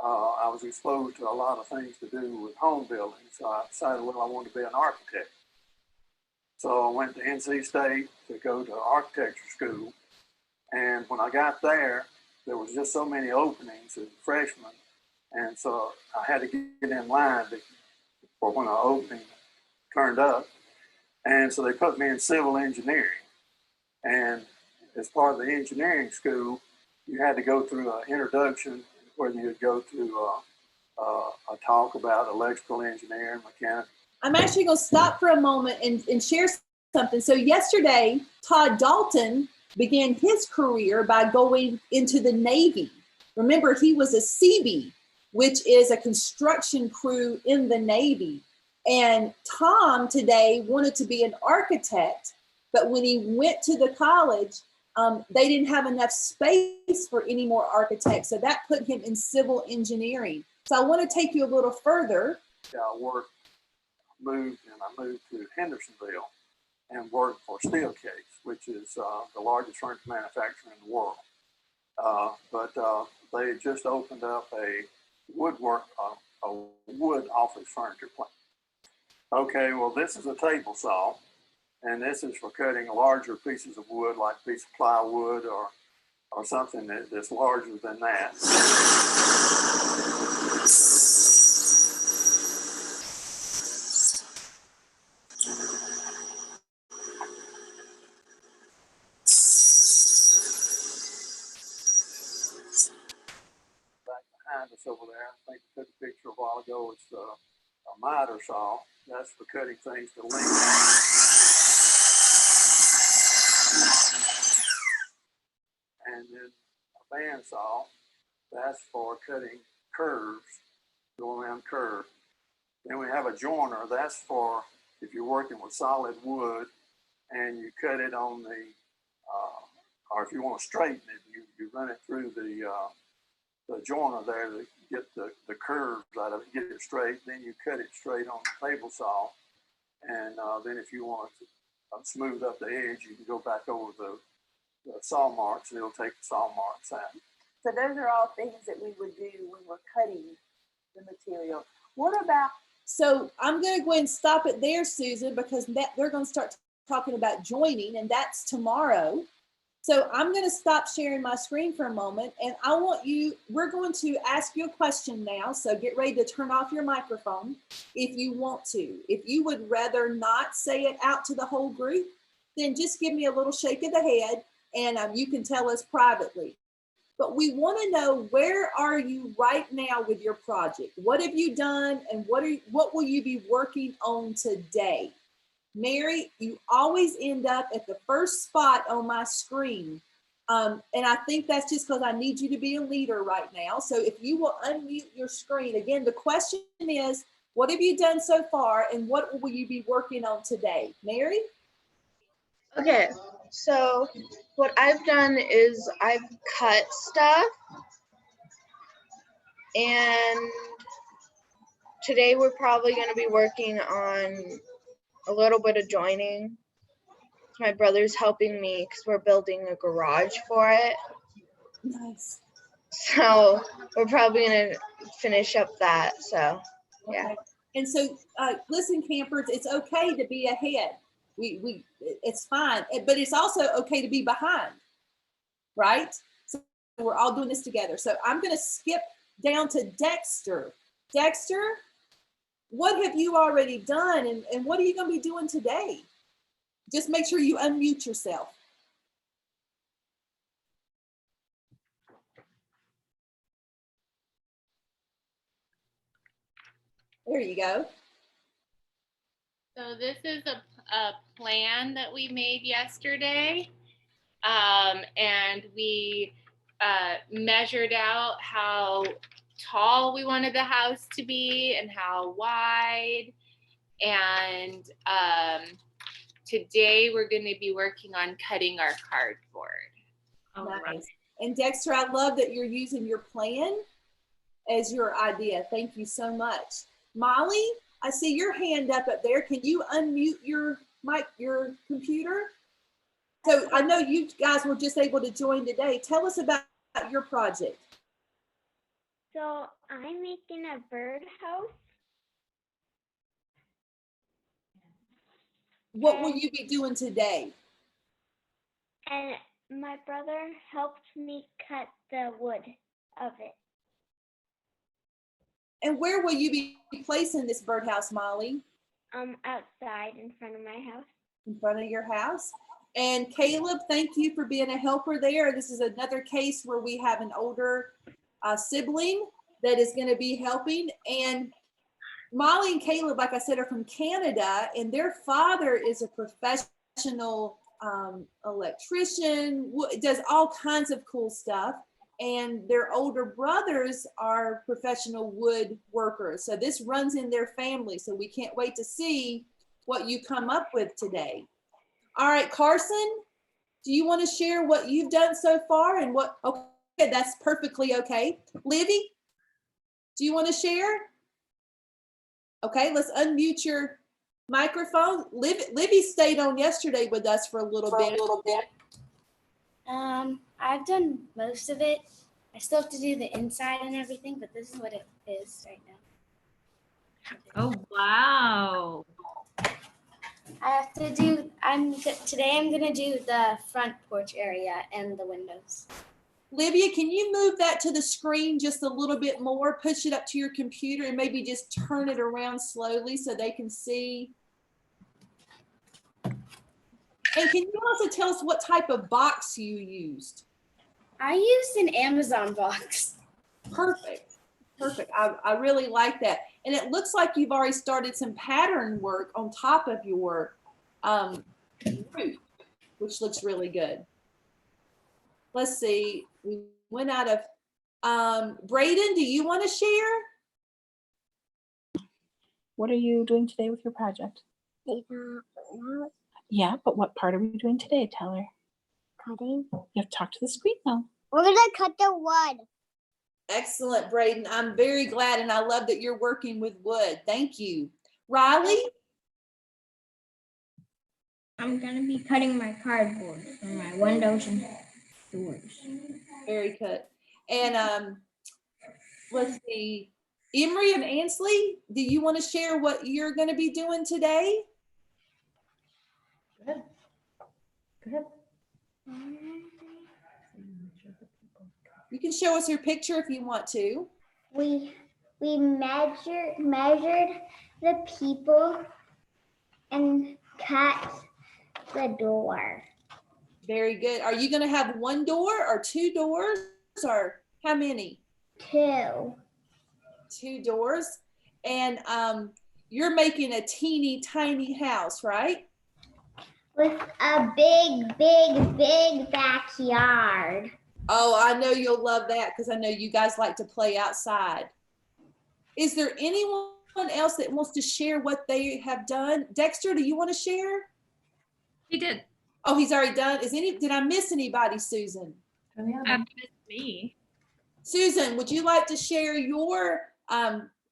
I was exposed to a lot of things to do with home building. So I decided, well, I wanted to be an architect. So I went to NC State to go to architecture school. And when I got there, there was just so many openings as a freshman. And so I had to get in line for when an opening turned up. And so they put me in civil engineering. And as part of the engineering school, you had to go through an introduction where you'd go to a talk about electrical engineering, mechanical. I'm actually going to stop for a moment and share something. So yesterday, Todd Dalton began his career by going into the Navy. Remember, he was a Seabee, which is a construction crew in the Navy. And Tom today wanted to be an architect, but when he went to the college, they didn't have enough space for any more architects. So that put him in civil engineering. So I want to take you a little further. I moved to Hendersonville and worked for Steelcase, which is the largest furniture manufacturer in the world. But they had just opened up a wood office furniture plant. Okay, well, this is a table saw, and this is for cutting larger pieces of wood, like a piece of plywood or something that's larger than that. Back behind us over there, I think I took a picture a while ago, it's a miter saw. That's for cutting things to length. And then a bandsaw, that's for cutting curves, go around curve. Then we have a joiner, that's for if you're working with solid wood and you cut it on the, or if you want to straighten it, you run it through the joiner there to get the curves out of it, get it straight. Then you cut it straight on the table saw. And then if you want to smooth up the edge, you can go back over the saw marks and it'll take the saw marks out. So those are all things that we would do when we're cutting the material. What about? So I'm going to go ahead and stop it there, Susan, because they're going to start talking about joining, and that's tomorrow. So I'm going to stop sharing my screen for a moment, and we're going to ask you a question now. So get ready to turn off your microphone if you want to. If you would rather not say it out to the whole group, then just give me a little shake of the head, and you can tell us privately. But we want to know, where are you right now with your project? What have you done, and what will you be working on today? Mary, you always end up at the first spot on my screen. And I think that's just because I need you to be a leader right now. So if you will unmute your screen. Again, the question is, what have you done so far, and what will you be working on today? Mary? Okay, so what I've done is I've cut stuff, and today we're probably going to be working on a little bit of joining. My brother's helping me because we're building a garage for it. Nice. So we're probably gonna finish up that. So yeah. Okay. And so, listen, campers, it's okay to be ahead. It's fine, but it's also okay to be behind, right? So we're all doing this together. So I'm going to skip down to Dexter. Dexter, what have you already done, and what are you going to be doing today? Just make sure you unmute yourself. There you go. So this is a plan that we made yesterday. And we measured out how tall we wanted the house to be and how wide. And today we're going to be working on cutting our cardboard. All Nice. right. And Dexter, I love that you're using your plan as your idea. Thank you so much. Molly, I see your hand up there. Can you unmute your mic, your computer? So I know you guys were just able to join today. Tell us about your project. So I'm making a birdhouse. What will you be doing today? And my brother helped me cut the wood of it. And where will you be placing this birdhouse, Molly? Outside in front of my house. In front of your house. And Caleb, thank you for being a helper there. This is another case where we have an older sibling that is going to be helping. And Molly and Caleb, like I said, are from Canada, and their father is a professional electrician, does all kinds of cool stuff. And their older brothers are professional wood workers. So this runs in their family. So we can't wait to see what you come up with today. All right, Carson, do you want to share what you've done so far and what, okay, that's perfectly okay. Livy, do you want to share? Okay, let's unmute your microphone. Livy stayed on yesterday with us for a little bit. I've done most of it. I still have to do the inside and everything, but this is what it is right now. Oh, wow. I have to do, today I'm gonna do the front porch area and the windows. Livia, can you move that to the screen just a little bit more? Push it up to your computer and maybe just turn it around slowly so they can see. And can you also tell us what type of box you used? I used an Amazon box. Perfect. Perfect. I really like that. And it looks like you've already started some pattern work on top of your roof, which looks really good. Let's see. We went out of Braden, do you want to share? What are you doing today with your project? Yeah, but what part are we doing today? Tell her. Cutting. You have to talk to the screen now. We're gonna cut the wood. Excellent, Braden. I'm very glad, and I love that you're working with wood. Thank you. Riley? I'm gonna be cutting my cardboard for my windows and doors. Very good. And let's see. Emery and Ansley, do you want to share what you're going to be doing today? Go ahead. You can show us your picture if you want to. We measured the people and cut the door. Very good. Are you going to have one door or two doors or how many? Two. Two doors. And you're making a teeny tiny house, right? With a big backyard. Oh, I know you'll love that because I know you guys like to play outside. Is there anyone else that wants to share what they have done? Dexter, do you want to share? He did. Oh, he's already done. Did I miss anybody, Susan? Missed me. Susan, would you like to share your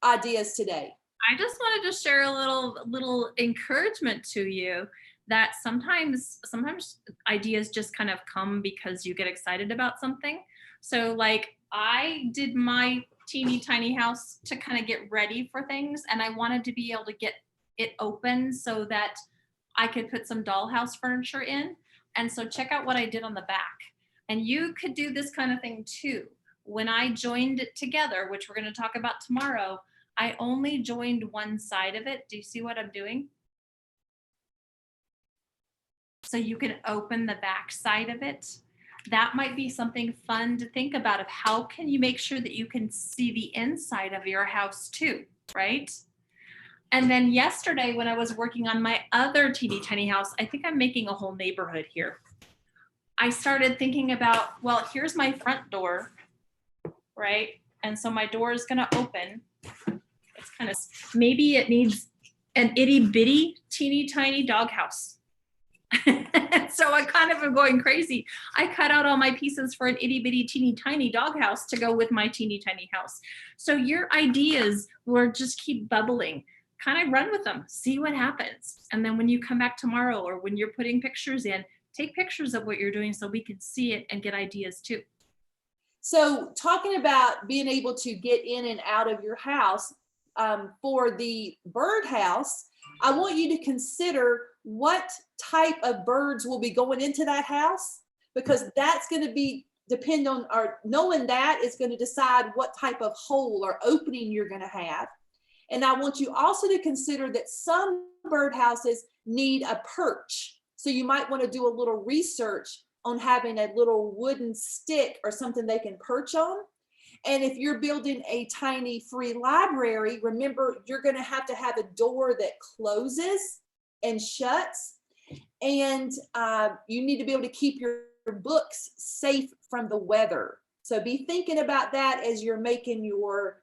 ideas today? I just wanted to share a little encouragement to you that sometimes ideas just kind of come because you get excited about something. So like I did my teeny tiny house to kind of get ready for things, and I wanted to be able to get it open so that I could put some dollhouse furniture in. And so check out what I did on the back. And you could do this kind of thing too. When I joined it together, which we're going to talk about tomorrow, I only joined one side of it. Do you see what I'm doing? So you can open the back side of it. That might be something fun to think about of how can you make sure that you can see the inside of your house too, right? And then yesterday when I was working on my other teeny tiny house, I think I'm making a whole neighborhood here. I started thinking about, well, here's my front door, right? And so my door is gonna open. It's kind of, maybe it needs an itty bitty teeny tiny doghouse. So I kind of am going crazy. I cut out all my pieces for an itty bitty teeny tiny doghouse to go with my teeny tiny house. So your ideas will just keep bubbling. Kind of run with them, see what happens. And then when you come back tomorrow or when you're putting pictures in, take pictures of what you're doing so we can see it and get ideas too. So talking about being able to get in and out of your house, for the birdhouse, I want you to consider what type of birds will be going into that house, because that's going to be depend on, or knowing that is going to decide what type of hole or opening you're going to have. And I want you also to consider that some birdhouses need a perch. So you might want to do a little research on having a little wooden stick or something they can perch on. And if you're building a tiny free library, remember, you're going to have a door that closes and shuts. And you need to be able to keep your books safe from the weather. So be thinking about that as you're making your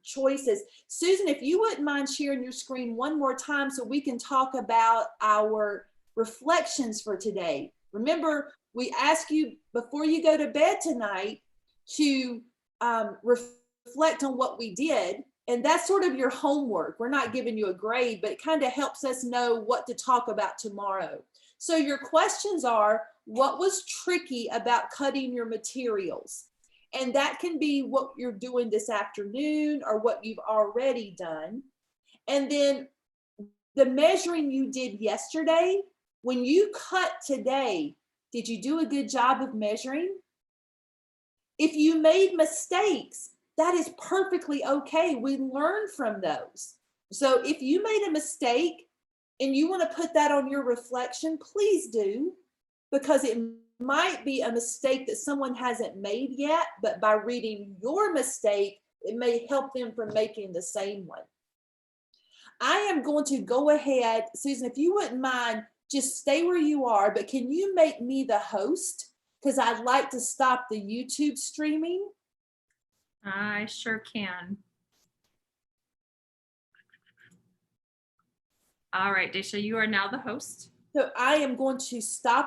choices. Susan, if you wouldn't mind sharing your screen one more time so we can talk about our reflections for today. Remember, we ask you before you go to bed tonight to reflect on what we did. And that's sort of your homework. We're not giving you a grade, but it kind of helps us know what to talk about tomorrow. So your questions are, what was tricky about cutting your materials? And that can be what you're doing this afternoon or what you've already done. And then the measuring you did yesterday, when you cut today, did you do a good job of measuring? If you made mistakes, that is perfectly okay. We learn from those. So if you made a mistake and you want to put that on your reflection, please do, because it might be a mistake that someone hasn't made yet, but by reading your mistake, it may help them from making the same one. I am going to go ahead, Susan, if you wouldn't mind, just stay where you are, but can you make me the host? Because I'd like to stop the YouTube streaming. I sure can. All right, Daisha, you are now the host. So I am going to stop